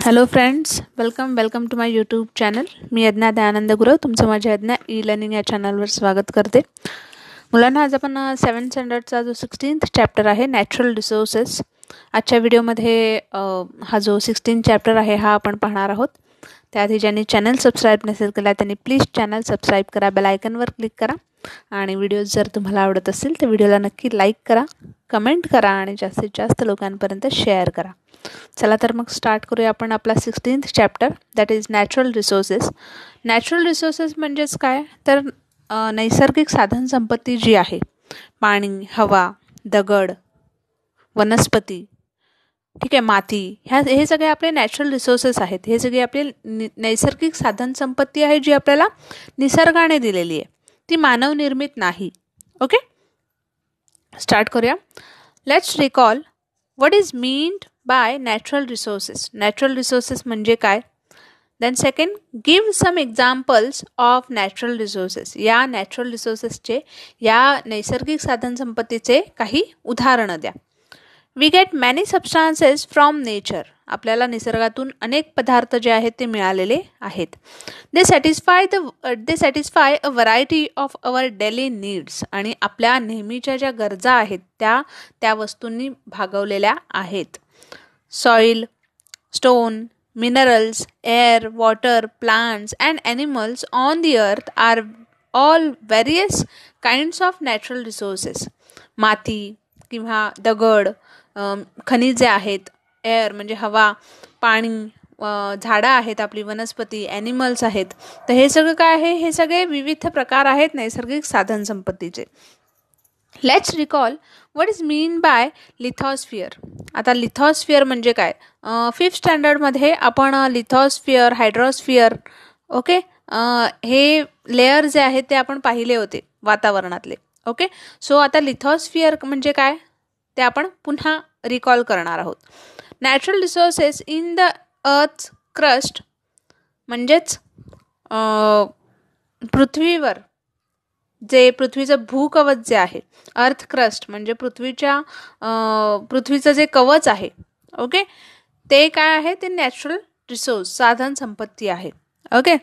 Hello friends, welcome to my YouTube channel. मी यज्ञा दयानंद गुरव तुमचं माझ्या यज्ञा ई लर्निंग या चॅनलवर स्वागत करते. मुलांना आज आपण 7th स्टँडर्डचा जो 16th चॅप्टर आहे नॅचरल रिसोर्सेस, आजच्या व्हिडिओमध्ये हा जो 16th चॅप्टर आहे हा आपण पाहणार आहोत. त्याआधी ज्यांनी चॅनल सबस्क्राईब नसेल केला त्यांनी प्लीज चॅनल सबस्क्राईब करा, बेल आयकनवर क्लिक करा आणि व्हिडिओज जर तुम्हाला आवडत असेल तर व्हिडिओला नक्की लाईक करा, कमेंट करा आणि जास्तीत जास्त लोकांपर्यंत शेअर करा. चला तर मग स्टार्ट करूया आपण आपला 16th chapter, that is natural resources. Natural resources म्हणजेच काय तर नैसर्गिक साधन संपत्ती जी आहे, पाणी, हवा, दगड, वनस्पती, ठीक आहे, माती, हे सगळे आपले नॅचरल रिसोर्सेस आहेत. हे सगळे आपले नैसर्गिक साधन संपत्ती आहे जी आपल्याला निसर्गाने दिलेली आहे, ती मानव निर्मित नाही. ओके, स्टार्ट करूया. Let's recall what is meant by natural resources. Natural resources म्हणजे काय. Then second, give some examples of natural resources. या नॅचरल रिसोर्सेसचे, या नैसर्गिक साधन संपत्तीचे काही उदाहरणं द्या. We get many substances from nature. आपल्याला निसर्गातून अनेक पदार्थ जे आहेत ते मिळालेले आहेत. They satisfy a variety of our daily needs. आणि आपल्या नेहमीच्या ज्या गरजा आहेत त्या वस्तूंनी भागवलेल्या आहेत. Soil, stone, minerals, air, water, plants and animals on the earth are all various kinds of natural resources. माती किंवा दगड, खनिजे आहेत, एअर म्हणजे हवा, पाणी, झाडं आहेत, आपली वनस्पती, ॲनिमल्स आहेत. तर हे सगळं काय आहे, हे सगळे विविध प्रकार आहेत नैसर्गिक साधन संपत्तीचे. Let's recall what is mean by lithosphere. आता लिथॉस्फिअर म्हणजे काय. 5th स्टँडर्डमध्ये आपण लिथॉस्फिअर, हायड्रॉस्फिअर, ओके, हे लेयर जे आहेत ते आपण पाहिले होते वातावरणातले. ओके, सो आता लिथॉस्फिअर म्हणजे काय ते आपण पुन्हा रिकॉल करणार आहोत. Natural resources in the earth crust म्हणजेच पृथ्वीवर जे पृथ्वीचं भूकवच जे आहे, अर्थ क्रस्ट म्हणजे पृथ्वीचं जे कवच आहे, ओके, ते काय आहे, ते नॅचरल रिसोर्स, साधन संपत्ती आहे. Okay,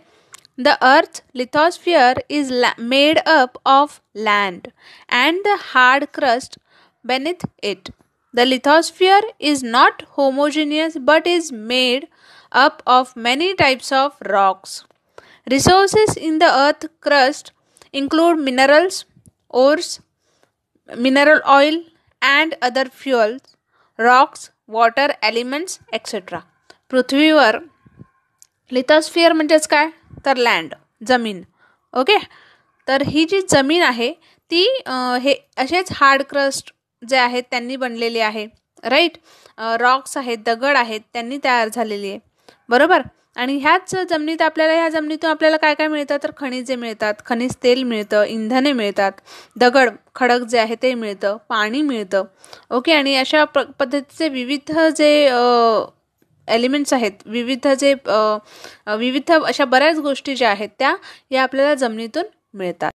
the earth lithosphere is made up of land and the hard crust beneath it. The lithosphere is not homogeneous but is made up of many types of rocks. Resources in the earth crust include minerals, ores, mineral oil and other fuels, rocks, water elements, etc. पृथ्वीवर लिथॉस्फिअर म्हणजेच काय तर land, जमीन. Okay, तर ही जी जमीन आहे ती हे असेच हार्ड क्रस्ट जे आहेत त्यांनी बनलेली आहे, राईट. रॉक्स आहेत, दगड आहेत, त्यांनी तयार झालेली आहे, बरोबर. आणि ह्याच जमिनीत आपल्याला, ह्या जमिनीतून आपल्याला काय काय मिळतं तर खनिजे मिळतात, खनिज तेल मिळतं, इंधने मिळतात, दगड, खडक जे आहे ते मिळतं, पाणी मिळतं. ओके, आणि अशा पद्धतीचे विविध जे एलिमेंट्स आहेत, विविध अशा बऱ्याच गोष्टी ज्या आहेत त्या या आपल्याला जमिनीतून मिळतात.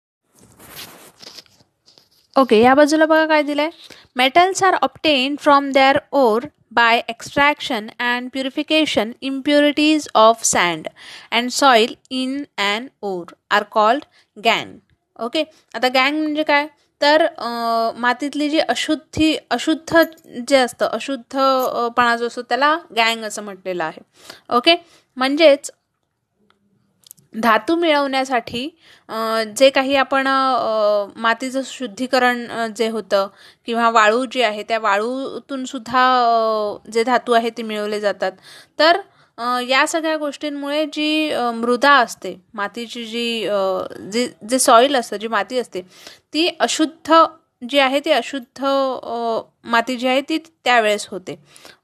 ओके, या बाजूला बघा काय दिलंय. Metals are obtained from their ore by extraction and purification. Impurities of sand and soil in and ore are called गँग. ओके, आता गँग म्हणजे काय तर मातीतली जी अशुद्ध जे असतं, अशुद्धपणा जो असतो त्याला गँग असं म्हटलेलं आहे. ओके, म्हणजेच धातू मिळवण्यासाठी जे काही आपण मातीचं शुद्धीकरण जे होतं किंवा वाळू जी आहे त्या वाळूतून सुद्धा जे धातू आहे ते मिळवले जातात. तर या सगळ्या गोष्टींमुळे जी मृदा असते, मातीची जे सॉईल असतं, जी माती असते ती अशुद्ध जी आहे ती अशुद्ध माती जी आहे ती त्यावेळेस होते.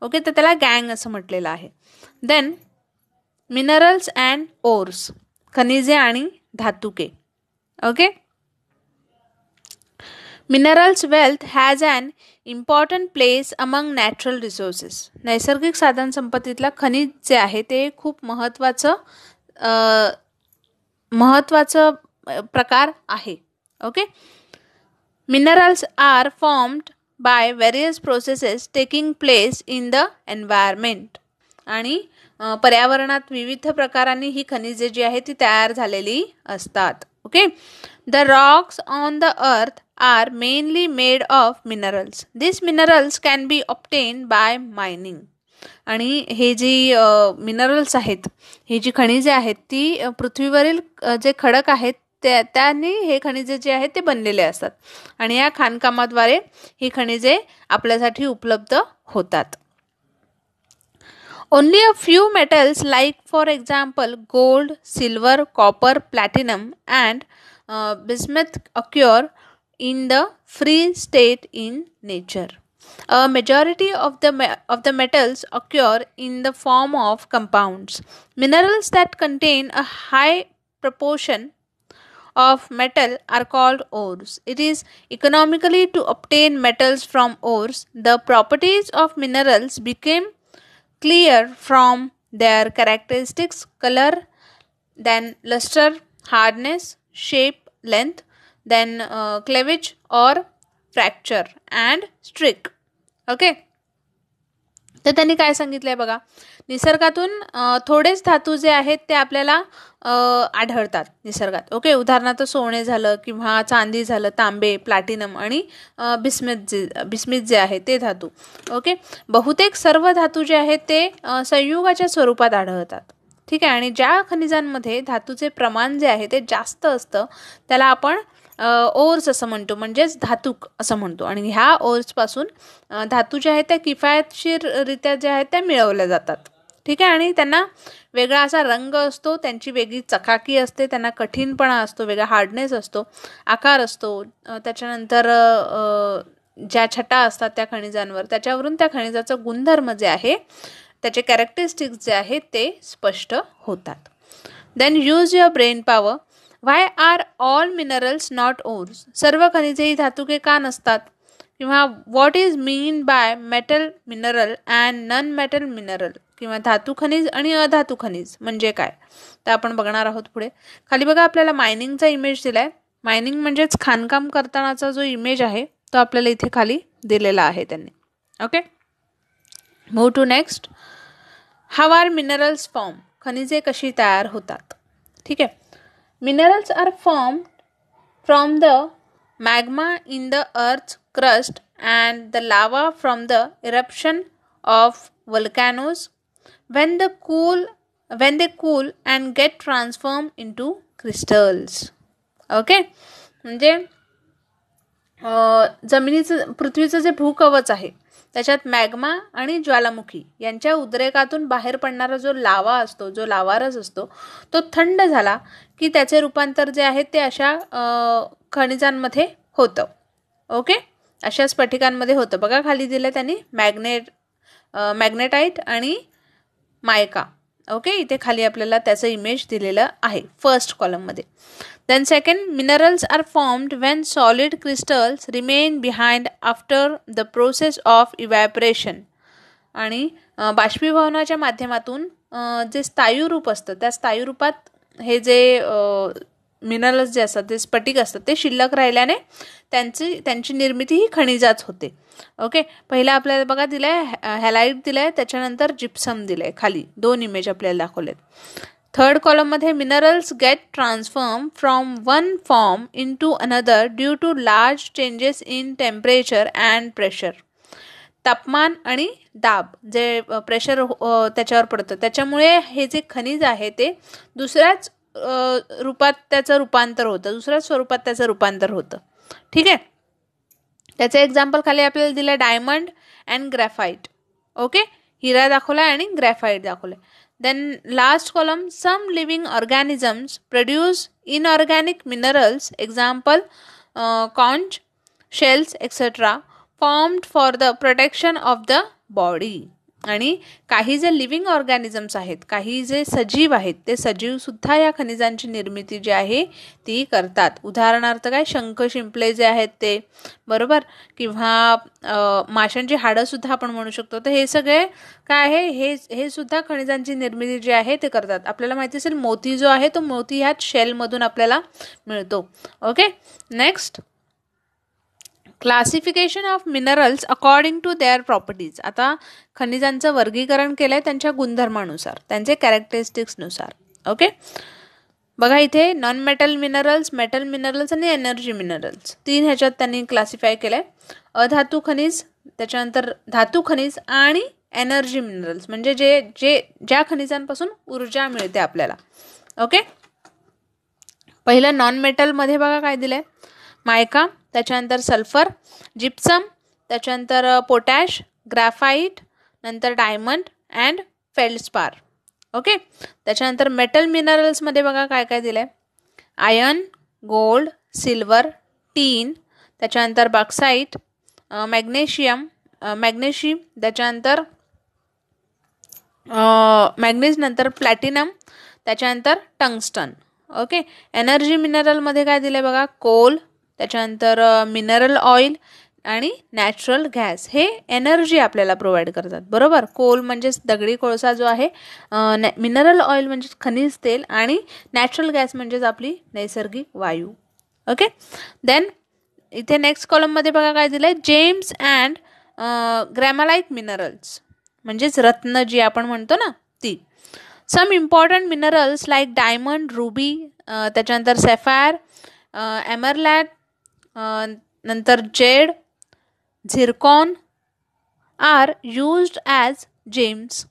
ओके, तर त्याला गँग असं म्हटलेलं आहे. देन मिनरल्स अँड ओर्स, खनिजे आणि धातुके. Okay, minerals wealth has an important place among natural resources. नैसर्गिक साधन संपत्तीतला खनिज जे आहे ते खूप महत्त्वाचं प्रकार आहे. Okay, minerals are formed by various processes taking place in the environment. आणि पर्यावरणात विविध प्रकारांनी ही खनिजे जी आहे ती तयार झालेली असतात. Okay. The rocks on the earth are mainly made of minerals. This minerals can be obtain by mining. आणि हे जी मिनरल्स आहेत, ही जी खनिजे आहेत ती पृथ्वीवरील जे खडक आहेत त्यांनी हे खनिजे जे आहेत ते बनलेले असतात आणि या खाणकामाद्वारे ही खनिजे आपल्यासाठी उपलब्ध होतात. Only a few metals like for example gold, silver, copper, platinum and bismuth occur in the free state in nature. A majority of the metals occur in the form of compounds. Minerals that contain a high proportion of metal are called ores. It is economically to obtain metals from ores. The properties of minerals became clear from their characteristics: color, then luster, hardness, shape, length, then cleavage or fracture and streak. Okay. तर त्यांनी काय सांगितलंय बघा, निसर्गातून थोडेच धातू जे आहेत ते आपल्याला आढळतात निसर्गात. ओके. उदाहरणार्थ सोने झालं किंवा चांदी झालं, तांबे, प्लॅटिनम आणि बिस्मिथ जे आहे ते धातू. ओके. बहुतेक सर्व धातू जे आहेत ते संयुगाच्या स्वरूपात आढळतात. ठीक आहे. आणि ज्या खनिजांमध्ये धातूचे प्रमाण जे आहे ते जास्त असतं त्याला आपण ओर्स असं म्हणतो, म्हणजेच धातूक असं म्हणतो. आणि ह्या ओर्सपासून धातू ज्या आहेत त्या किफायतशीररित्या ज्या आहेत त्या मिळवल्या जातात. ठीक आहे. आणि त्यांना वेगळा असा रंग असतो, त्यांची वेगळी चकाकी असते, त्यांना कठीणपणा असतो, वेगळा हार्डनेस असतो, आकार असतो. त्याच्यानंतर ज्या छटा असतात त्या खनिजांवर त्याच्यावरून त्या खनिजाचं गुणधर्म जे आहे त्याचे कॅरेक्टरिस्टिक्स जे आहेत ते स्पष्ट होतात. Then use your brain power. Why are all minerals not ores. सर्व खनिजे ही धातुके का नसतात? किंवा what is mean by metal mineral and non metal mineral. किंवा धातू खनिज आणि अधातू खनिज म्हणजे काय तर आपण बघणार आहोत पुढे. खाली बघा आपल्याला मायनिंगचा इमेज दिलाय. मायनिंग म्हणजेच खाणकाम करतानाचा जो इमेज आहे तो आपल्याला इथे खाली दिलेला आहे त्यांनी. Okay. Move to next. How are minerals form. खनिजे कशी तयार होतात. ठीक आहे. Minerals are formed from the magma in the earth's crust and the lava from the eruption of volcanoes when they cool and get transformed into crystals. Okay. म्हणजे जमिनीचं पृथ्वीचं जे भूकवच आहे त्याच्यात मॅग्मा आणि ज्वालामुखी यांच्या उद्रेकातून बाहेर पडणारा जो लावा असतो, जो लावारस असतो, तो थंड झाला की त्याचे रूपांतर जे आहे ते अशा खनिजांमध्ये होतं. ओके. अशा स्फटिकांमध्ये होतं. बघा खाली दिलं त्यांनी मॅग्नेटाईट आणि मायका. ओके. इथे खाली आपल्याला त्याचं इमेज दिलेलं आहे फर्स्ट कॉलममध्ये. Then second, minerals are formed when solid crystals remain behind after the process of evaporation. आणि बाष्पीभवनाच्या माध्यमातून जे स्थायू असतं त्या स्थायूरूपात हे जे मिनरल्स जे असतात ते स्फटिक असतात ते शिल्लक राहिल्याने त्यांची निर्मिती ही खनिजाच होते. ओके. पहिला आपल्याला बघा दिलाय हॅलाइट दिलाय, त्याच्यानंतर जिप्सम दिलाय. खाली दोन इमेज आपल्याला दाखवलेत. थर्ड कॉलममध्ये minerals get transform from one form into another due to large changes in temperature and pressure. तापमान आणि दाब जे प्रेशर त्याच्यावर पडतं त्याच्यामुळे हे जे खनिज आहे ते दुसऱ्याच रूपात त्याचं रूपांतर होतं, दुसऱ्या स्वरूपात त्याचं रूपांतर होतं. ठीक आहे. त्याचं एक्झाम्पल खाली आपल्याला दिलं डायमंड अँड ग्रॅफाईट. ओके. हिरा दाखवलाय आणि ग्रॅफाईट दाखवलाय. Then last column, some living organisms produce inorganic minerals example conch, shells etcetera formed for the protection of the body. आणि काही जे लिव्हिंग ऑर्गॅनिझम्स आहेत, काही जे सजीव आहेत ते सजीवसुद्धा या खनिजांची निर्मिती जी आहे ती करतात. उदाहरणार्थ काय, शंख शिंपले जे आहेत ते, बरोबर, किंवा माशांची हाडंसुद्धा आपण म्हणू शकतो. तर हे सगळे काय आहे, हे सुद्धा खनिजांची निर्मिती जी आहे ते करतात. आपल्याला माहिती असेल मोती जो आहे तो मोती ह्यात शेलमधून आपल्याला मिळतो. Okay. Next, classification of minerals according to their properties. आता खनिजांचं वर्गीकरण केलं आहे त्यांच्या गुणधर्मानुसार, त्यांचे कॅरेक्टरिस्टिक्सनुसार. ओके, बघा इथे non metal minerals, metal minerals आणि एनर्जी मिनरल्स 3 ह्याच्यात त्यांनी क्लासिफाय केलं आहे. अधातू खनिज, त्याच्यानंतर धातू खनिज आणि एनर्जी मिनरल्स म्हणजे ज्या खनिजांपासून ऊर्जा मिळते आपल्याला. ओके, पहिलं नॉन मेटलमध्ये बघा काय दिलं आहे, मायका, त्याच्यानंतर सल्फर, जिप्सम, त्याच्यानंतर पोटॅश, ग्राफाईट, नंतर डायमंड अँड फेल्डस्पार. ओके, त्याच्यानंतर मेटल मिनरल्समध्ये बघा काय काय दिलं आहे, आयर्न, गोल्ड, सिल्वर, टीन, त्याच्यानंतर बॉक्साईट, मॅग्नेशियम, त्याच्यानंतर मॅग्नीज, नंतर प्लॅटिनम, त्याच्यानंतर टंगस्टन. ओके, एनर्जी मिनरलमध्ये काय दिलं आहे बघा, कोल, त्याच्यानंतर मिनरल ऑइल आणि नॅचरल गॅस. हे एनर्जी आपल्याला प्रोव्हाइड करतात, बरोबर. कोल म्हणजेच दगडी कोळसा जो आहे, मिनरल ऑइल म्हणजे खनिज तेल आणि नॅचरल गॅस म्हणजेच आपली नैसर्गिक वायू. ओके, देन इथे नेक्स्ट कॉलममध्ये बघा काय दिलं आहे, जेम्स अँड ग्रॅमालाइट मिनरल्स म्हणजेच रत्न जी आपण म्हणतो ना ती. Some important minerals like diamond, ruby, त्याच्यानंतर सॅफायर, एमरलॅट, नंतर jade, zircon are used as gems.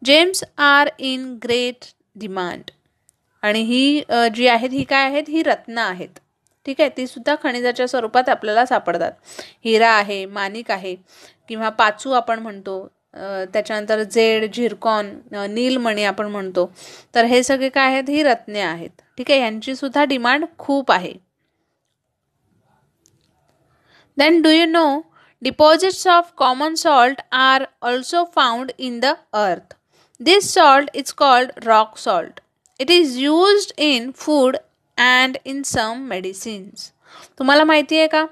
Gems are in great demand. आणि ही जी आहेत ही काय आहेत, ही रत्न आहेत. ठीक आहे, ती सुद्धा खनिजाच्या स्वरूपात आपल्याला सापडतात. हिरा आहे, माणिक आहे किंवा पाचू आपण म्हणतो, त्याच्यानंतर जेड, झिरकॉन, नीलमणी आपण म्हणतो. तर हे सगळे काय आहेत, ही रत्ने आहेत. ठीक आहे, यांची सुद्धा डिमांड खूप आहे. Then do you know deposits of common salt are also found in the earth. This salt is called rock salt. It is used in food and in some medicines. तुम्हाला माहिती आहे का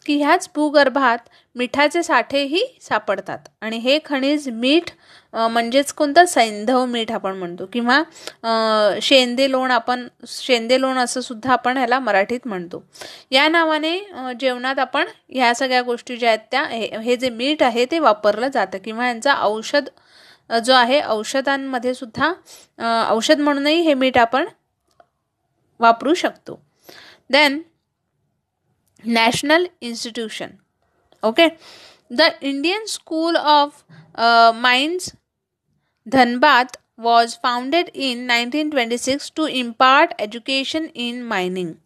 की ह्याच भूगर्भात मिठाचे साठेही सापडतात आणि हे खनिज मीठ म्हणजेच कोणतं, सैंधव मीठ आपण म्हणतो किंवा शेंदेलोण असं सुद्धा आपण ह्याला मराठीत म्हणतो. या नावाने जेवणात आपण ह्या सगळ्या गोष्टी ज्या आहेत त्या हे जे मीठ आहे ते वापरलं जातं किंवा यांचा औषध जो आहे, औषधांमध्ये सुद्धा औषध म्हणूनही हे मीठ आपण वापरू शकतो. Then national institution. Okay, the Indian school of mines Dhanbad was founded in 1926 to impart education in mining.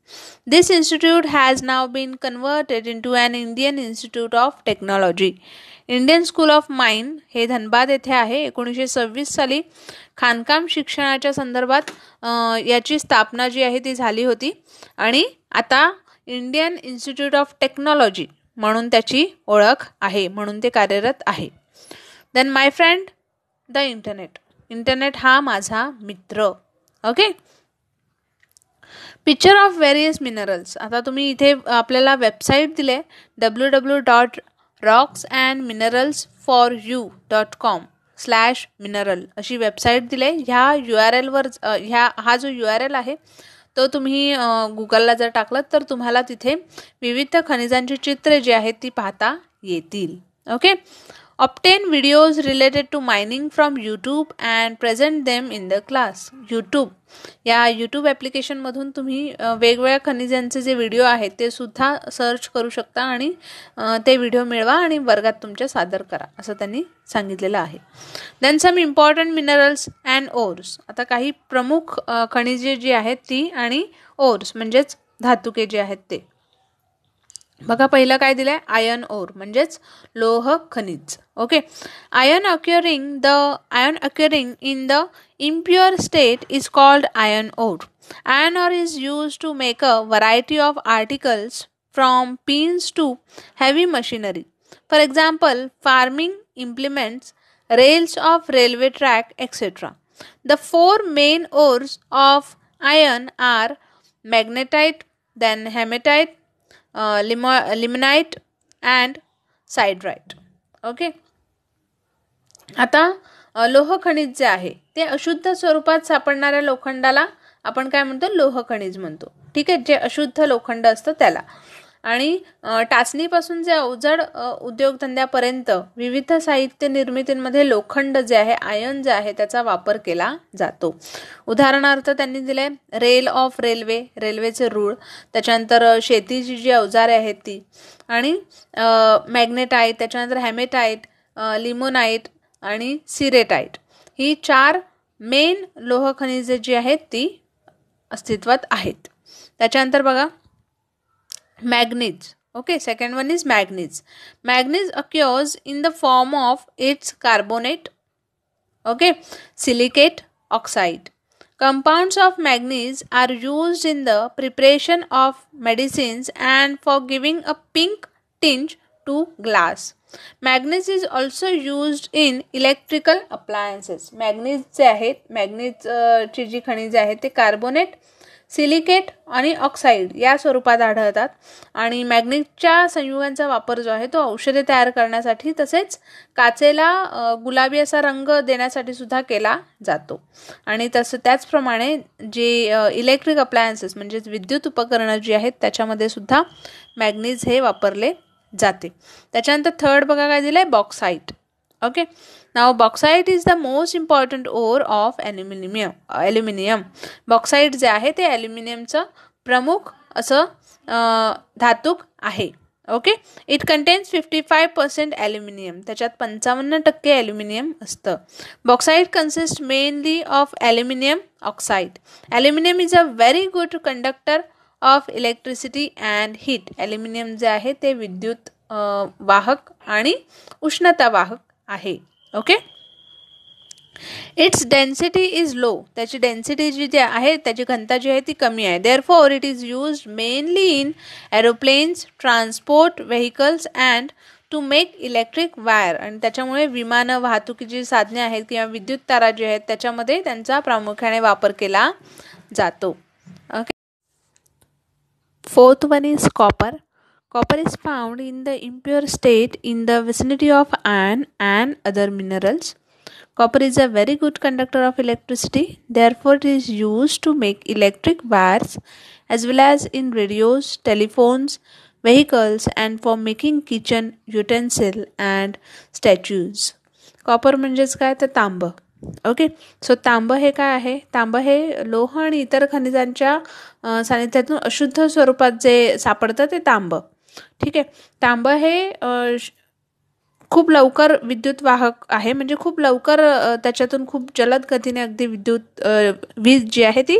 This institute has now been converted into an Indian Institute of Technology. Indian school of mine हे धनबाद येथे आहे. 1926 साली खाणकाम शिक्षणाच्या संदर्भात याची स्थापना जी आहे ती झाली होती आणि आता इंडियन इन्स्टिट्यूट ऑफ टेक्नॉलॉजी म्हणून त्याची ओळख आहे, म्हणून ते कार्यरत आहे. Then my friend, the internet हा माझा मित्र. Okay, picture of various minerals. आता तुम्ही इथे आपल्याला वेबसाईट दिले www.rocksandmineralsforyou.com/mineral अशी वेबसाईट दिले. ह्या URLवर हा जो URL आहे तो तुम्ही गुगलला जर टाकलं तर तुम्हाला तिथे विविध खनिजांची चित्रे जी आहेत ती पाहता येतील. Okay, obtain videos related to mining from YouTube and present them in the class. या YouTube ॲप्लिकेशनमधून तुम्ही वेगवेगळ्या खनिजांचे जे व्हिडिओ आहेत ते सुद्धा सर्च करू शकता आणि ते व्हिडिओ मिळवा आणि वर्गात तुमच्या सादर करा असं त्यांनी सांगितलेलं आहे. Then some important minerals and ores. आता काही प्रमुख खनिजे जी आहेत ती आणि ओर्स म्हणजेच धातुके जे आहेत ते. बघा पहिलं काय दिलंय, आयर्न ओर म्हणजेच लोह खनिज. Okay, iron occurring in the impure state is called iron ore. Iron ore is used to make a variety of articles from pins to heavy machinery. For example, farming implements, rails of railway track, etc. The four main ores of iron are magnetite, then hematite, limonite and siderite. Okay. आता लोह खनिज जे आहे ते अशुद्ध स्वरूपात सापडणाऱ्या लोखंडाला आपण काय म्हणतो, लोह खनिज म्हणतो. ठीक आहे, जे अशुद्ध लोखंड असतं त्याला. आणि टाचणीपासून जे अवजड उद्योगधंद्यापर्यंत विविध साहित्य निर्मितींमध्ये लोखंड जे आहे, आयर्न जे आहे, त्याचा वापर केला जातो. उदाहरणार्थ त्यांनी दिले रेल ऑफ रेल्वे, रेल्वेचे रूळ, त्याच्यानंतर शेतीची जी अवजारे आहेत ती, आणि मॅग्नेटाईट, त्याच्यानंतर हॅमेटाईट, लिमोनाईट आणि सिरेटाईट, ही 4 मेन लोह खनिजे जी आहेत ती अस्तित्वात आहेत. त्याच्यानंतर बघा manganese. Okay, second one is manganese. Manganese occurs in the form of its carbonate, okay, silicate, oxide. Compounds of manganese are used in the preparation of medicines and for giving a pink tinge to glass. Manganese is also used in electrical appliances. Manganese जे आहे, manganese ची जी खनिजे आहेत ते carbonate, silicate आणि oxide या स्वरूपात आढळतात. आणि मॅग्नीजच्या संयुगांचा वापर जो आहे तो औषधे तयार करण्यासाठी तसेच काचेला गुलाबी असा रंग देण्यासाठी सुद्धा केला जातो. आणि त्याचप्रमाणे जे इलेक्ट्रिक अप्लायन्सेस म्हणजेच विद्युत उपकरणं जी आहेत त्याच्यामध्ये सुद्धा मॅग्नीज हे वापरले जाते. त्याच्यानंतर थर्ड बघा काय दिलं आहे, bauxite. Okay, now bauxite is the most important ore of aluminium. Bauxite जे आहे ते ॲल्युमिनियमचं प्रमुख असं धातूक आहे. ओके, इट कंटेन्स 55% ॲल्युमिनियम, त्याच्यात 55% ॲल्युमिनियम असतं. Bauxite consist mainly of aluminium oxide. Aluminium is a very good conductor of electricity and heat. Aluminium जे आहे ते विद्युत वाहक आणि उष्णता वाहक आहे. Okay, its density is low. त्याची डेन्सिटी जी आहे, त्याची घनता जी आहे ती कमी आहे. Therefore it is used mainly in aeroplanes, transport vehicles and to make electric wire. आणि त्याच्यामुळे विमानं, वाहतुकीची साधने आहेत किंवा विद्युत तारा जी आहेत त्याच्यामध्ये त्यांचा प्रामुख्याने वापर केला जातो. Okay, fourth one is copper. Copper is found in the impure state in the vicinity of iron and other minerals. Copper is a very good conductor of electricity. Therefore, it is used to make electric wires as well as in radios, telephones, vehicles and for making kitchen utensil and statues. Copper म्हणजेच काय तर तांब. Okay, so तांब हे काय आहे, तांब हे लोह आणि इतर खनिजांच्या सानिध्यातून अशुद्ध स्वरूपात जे सापडतं ते तांब. ठीक आहे, तांब हे खूप लवकर विद्युत वाहक आहे, म्हणजे खूप लवकर त्याच्यातून खूप जलद गतीने अगदी वीज जी आहे ती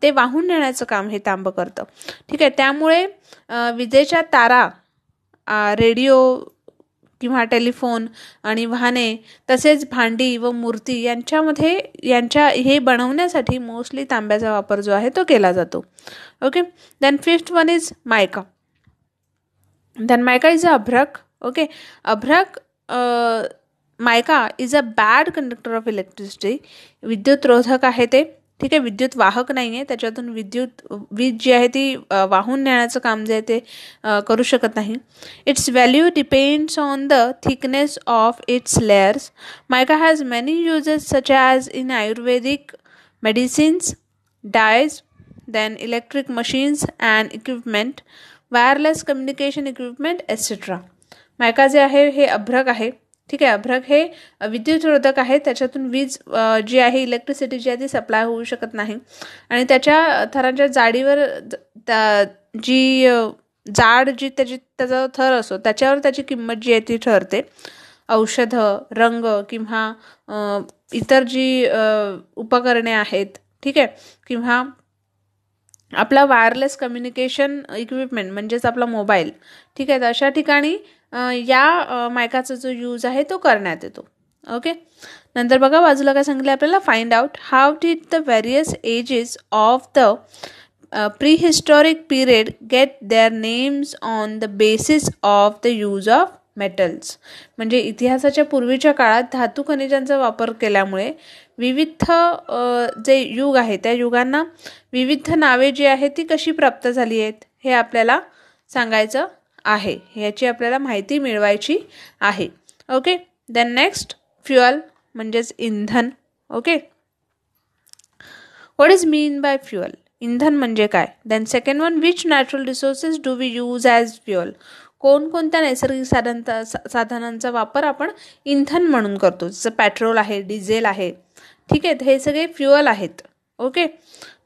ते वाहून नेण्याचं काम हे तांब करतं. ठीक आहे, त्यामुळे विजेच्या तारा, रेडिओ किंवा टेलिफोन आणि वाहने तसेच भांडी व मूर्ती यांच्या हे बनवण्यासाठी मोस्टली तांब्याचा वापर जो आहे तो केला जातो. Okay, then fifth one is mica. Then mica is a abrak. Okay, abrak mica is a bad conductor of electricity. विद्युत रोधक आहे ते. ठीक आहे, विद्युत वाहक नाही आहे, त्याच्यातून वीज जी आहे ती वाहून नेण्याचं काम जे आहे ते करू शकत नाही. Its value depends on the thickness of its layers. Mica has many uses such as in ayurvedic medicines, dyes, then electric machines and equipment, wireless communication equipment etcetera. Mica जे आहे हे अभ्रक आहे. ठीक आहे, अभ्रक हे विद्युतरोधक आहे, त्याच्यातून वीज जी आहे, इलेक्ट्रिसिटी जी आहे ती सप्लाय होऊ शकत नाही. आणि त्याच्या थरांच्या जाडीवर जी जाड जी त्याचा थर असतो त्याच्यावर त्याची किंमत जी आहे ती ठरते. औषधं, रंग किंवा इतर जी उपकरणे आहेत, ठीक आहे, किंवा आपला वायरलेस कम्युनिकेशन इक्विपमेंट म्हणजेच आपला मोबाईल, ठीक आहे, तर अशा ठिकाणी या मायकाचा जो यूज आहे तो करण्यात येतो. ओके, नंतर बघा बाजूला काय सांगितलं आपल्याला, find out how did the various ages of the prehistoric period get their names on the basis of the use of metals. म्हणजे इतिहासाच्या पूर्वीच्या काळात धातू खनिजांचा वापर केल्यामुळे विविध जे युग आहे त्या युगांना विविध नावे जी आहेत ती कशी प्राप्त झाली आहेत हे आपल्याला सांगायचं आहे, ह्याची आपल्याला माहिती मिळवायची आहे. ओके, देन नेक्स्ट फ्युअल म्हणजेच इंधन. Okay, what is mean by fuel. इंधन म्हणजे काय. Then second one, which natural resources do we use as fuel. कोणकोणत्या नैसर्गिक साधनांचा वापर आपण इंधन म्हणून करतो, जसं पेट्रोल आहे, डिझेल आहे. ठीक आहे, हे सगळे फ्युअल आहेत. Okay.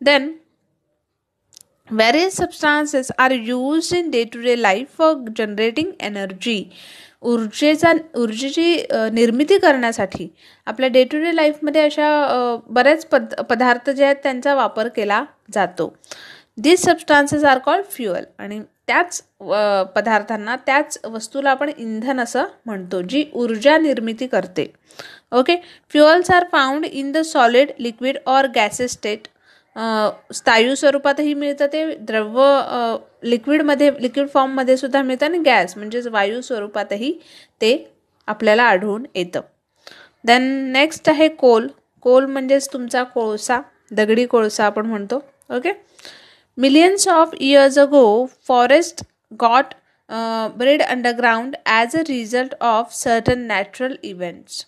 Then various substances are used in day to day life for generating energy. ऊर्जेची निर्मिती करण्यासाठी आपल्या डे टू डे लाईफमध्ये अशा बरेच पदार्थ जे आहेत त्यांचा वापर केला जातो. दिस सबस्टान्सेस आर कॉल्ड फ्युअल. आणि त्याच पदार्थांना, त्याच वस्तूला आपण इंधन असं म्हणतो, जी ऊर्जा निर्मिती करते. Okay. Fuels are found in the solid, liquid or gases state. स्थायू स्वरूपातही मिळतं ते, लिक्विड फॉर्ममध्ये सुद्धा मिळतं, आणि गॅस म्हणजेच वायू स्वरूपातही ते आपल्याला आढळून येतं. देन नेक्स्ट आहे कोल. कोल म्हणजेच तुमचा कोळसा, दगडी कोळसा आपण म्हणतो. Okay. Millions of years ago forest got buried underground as a result of certain natural events.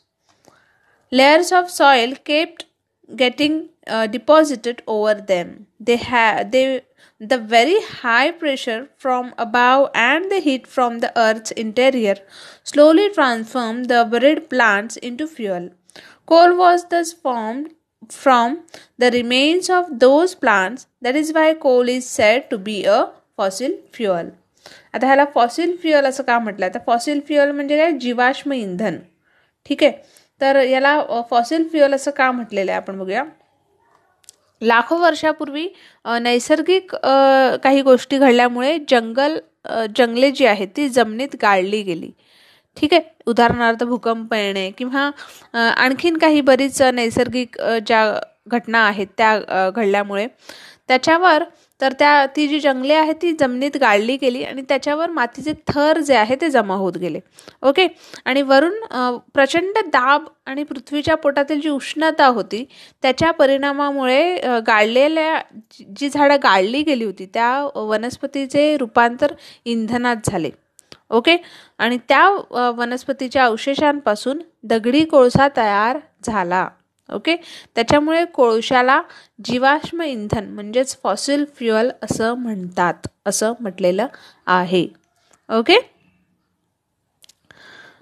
Layers of soil kept getting deposited over them. The very high pressure from above and the heat from the earth's interior slowly transformed the buried plants into fuel. Coal was thus formed from the remains of those plants. That is why coal is said to be a fossil fuel. आता ह्याला fossil fuel असं का म्हटलं. आता fossil fuel म्हणजे काय, जीवाश्म इंधन. ठीक आहे, तर याला फॉसिल फ्युअल असं का म्हटलेलं आहे आपण बघूया. लाखो वर्षापूर्वी नैसर्गिक काही गोष्टी घडल्यामुळे जंगले जी आहेत ती जमिनीत गाळली गेली. ठीक आहे, उदाहरणार्थ भूकंप येणे किंवा आणखीन काही बरीच नैसर्गिक ज्या घटना आहेत त्या घडल्यामुळे त्याच्यावर तर ती जी जंगले आहेत ती जमिनीत गाळली गेली आणि त्याच्यावर मातीचे थर जे आहे ते जमा होत गेले. ओके. आणि वरून प्रचंड दाब आणि पृथ्वीच्या पोटातील जी उष्णता होती त्याच्या परिणामामुळे गाळलेल्या जी झाडं गाळली गेली होती त्या वनस्पतीचे रूपांतर इंधनात झाले. ओके. आणि त्या वनस्पतीच्या अवशेषांपासून दगडी कोळसा तयार झाला. ओके. त्याच्यामुळे कोळशाला जीवाश्म इंधन म्हणजेच फॉसिल फ्युअल असं म्हणतात, असं म्हटलेलं आहे. ओके.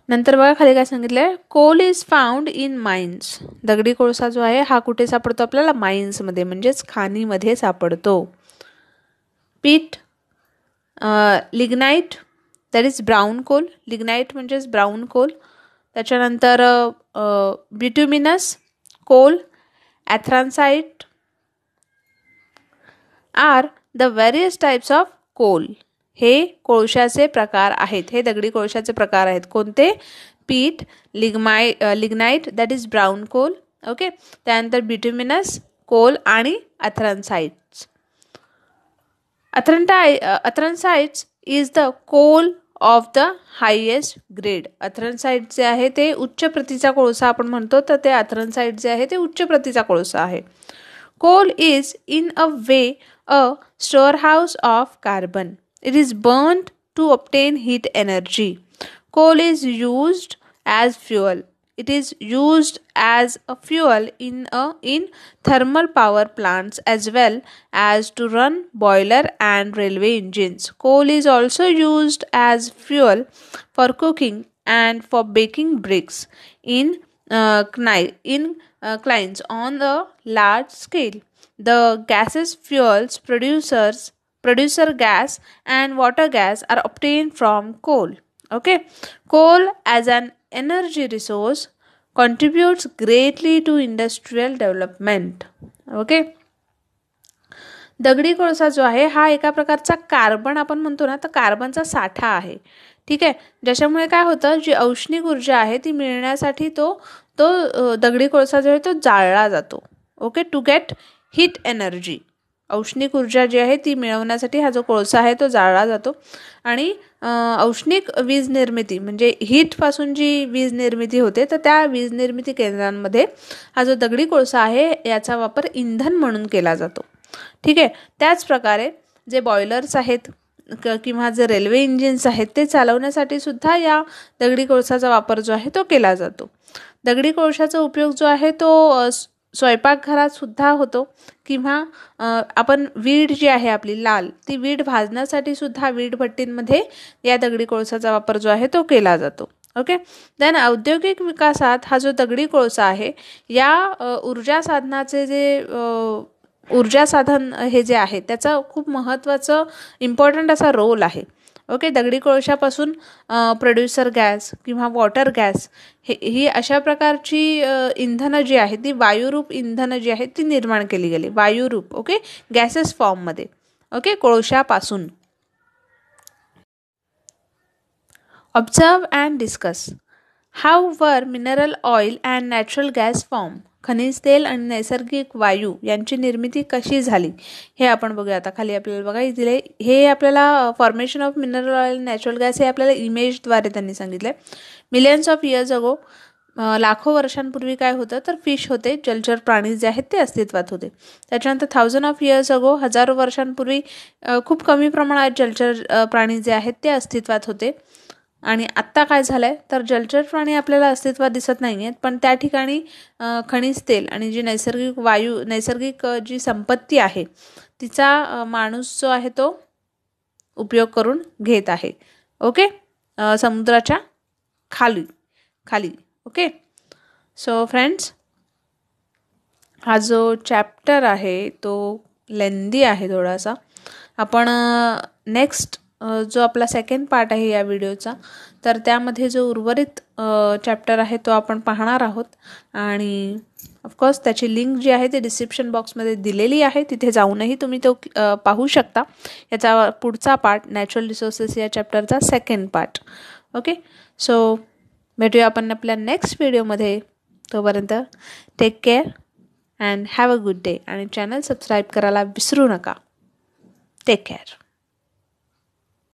नंतर बघा खाली काय सांगितलंय. Coal is found in mines. दगडी कोळसा जो आहे हा कुठे सापडतो आपल्याला, माइन्समध्ये म्हणजेच खाणीमध्ये सापडतो. Peat, lignite that is brown coal. Lignite म्हणजेच ब्राऊन कोल. त्याच्यानंतर bituminous coal, anthracite are the various types of coal. हे कोळशाचे प्रकार आहेत, हे दगडी कोळशाचे प्रकार आहेत. कोणते? Peat, lignite that is brown coal. Okay. त्यानंतर बिट्युमिनस कोल आणि anthracites. Anthracites is the coal of the highest grade. Anthracite जे आहे ते उच्च प्रतीचा कोळसा आपण म्हणतो, तर ते ॲथ्रान्साइट जे आहे ते उच्च प्रतीचा कोळसा आहे. Coal is in a way a store house of carbon. It is burned to obtain heat energy. Coal is used as fuel. It is used as a fuel in thermal power plants as well as to run boiler and railway engines. Coal is also used as fuel for cooking and for baking bricks in clients on a large scale. The gases fuels producer gas and water gas are obtained from coal. Okay, coal as an energy resource contributes greatly to industrial development. Okay. दगडी कोळसा जो आहे हा एका प्रकारचा carbon आपण म्हणतो ना, तर कार्बनचा साठा आहे. ठीक आहे, ज्याच्यामुळे काय होतं, जी औष्णिक ऊर्जा आहे ती मिळण्यासाठी तो दगडी कोळसा जो आहे तो जाळला जातो. Okay, to get heat energy. औष्णिक ऊर्जा जी आहे ती मिळवण्यासाठी हा जो कोळसा आहे तो जाळला जातो. आणि औष्णिक वीज निर्मिती म्हणजे हीटपासून जी वीज निर्मिती होते तर त्या वीज निर्मिती केंद्रांमध्ये हा जो दगडी कोळसा आहे याचा वापर इंधन म्हणून केला जातो. ठीक आहे, त्याच प्रकारे जे बॉयलर्स आहेत किंवा जे रेल्वे इंजिन्स आहेत ते चालवण्यासाठी सुद्धा या दगडी कोळसाचा वापर जो आहे तो केला जातो. दगडी कोळशाचा उपयोग जो आहे तो स्वयंपाकघरात सुद्धा होतो किंवा आपण वीड जी आहे आपली लाल ती वीड भाजण्यासाठी सुद्धा वीड भट्टींमध्ये या दगडी कोळसाचा वापर जो आहे तो केला जातो. ओके. देन औद्योगिक विकासात हा जो दगडी कोळसा आहे या ऊर्जा साधनाचे जे ऊर्जा साधन हे जे आहे त्याचा खूप महत्त्वाचं इम्पॉर्टंट असा रोल आहे. ओके. दगडी कोळशापासून प्रोड्युसर गॅस किंवा वॉटर गॅस ही अशा प्रकारची इंधनं जी आहेत ती वायुरूप इंधनं जी आहेत ती निर्माण केली गेली वायुरूप. ओके. गॅसेस फॉर्ममध्ये. ओके. कोळशापासून. Observe and discuss. How were mineral oil and natural gas form. खनिज तेल आणि नैसर्गिक वायू यांची निर्मिती कशी झाली हे आपण बघूया. आता खाली आपल्याला बघा दिले हे आपल्याला formation of mineral oil natural gas हे आपल्याला इमेजद्वारे त्यांनी सांगितले. मिलियन्स ऑफ इयर्स अगो लाखो वर्षांपूर्वी काय होतं तर फिश होते, जलचर प्राणी जे आहेत ते अस्तित्वात होते. त्याच्यानंतर 1000 ऑफ इयर्स अगो हजारो वर्षांपूर्वी खूप कमी प्रमाणात जलचर प्राणी जे आहेत ते अस्तित्वात होते. आणि आत्ता काय झालं आहे तर जलचर प्राणी आपल्याला अस्तित्वात दिसत नाही आहेत पण त्या ठिकाणी खनिज तेल आणि जी नैसर्गिक जी संपत्ती आहे तिचा माणूस जो आहे तो उपयोग करून घेत आहे. ओके. समुद्राच्या खाली. ओके. सो फ्रेंड्स हा जो चॅप्टर आहे तो लेंदी आहे थोडासा. आपण नेक्स्ट जो आपला सेकंड पार्ट आहे या व्हिडिओचा तर त्यामध्ये जो उर्वरित चॅप्टर आहे तो आपण पाहणार आहोत आणि ऑफकोर्स त्याची लिंक जी आहे ती डिस्क्रिप्शन बॉक्समध्ये दिलेली आहे. तिथे जाऊनही तुम्ही तो पाहू शकता. याचा पुढचा पार्ट नॅचरल रिसोर्सेस या चॅप्टरचा सेकंड पार्ट. ओके. सो भेटूया आपण आपल्या नेक्स्ट व्हिडिओमध्ये. तोपर्यंत take care and have a good day आणि चॅनल सबस्क्राईब करायला विसरू नका. Take care.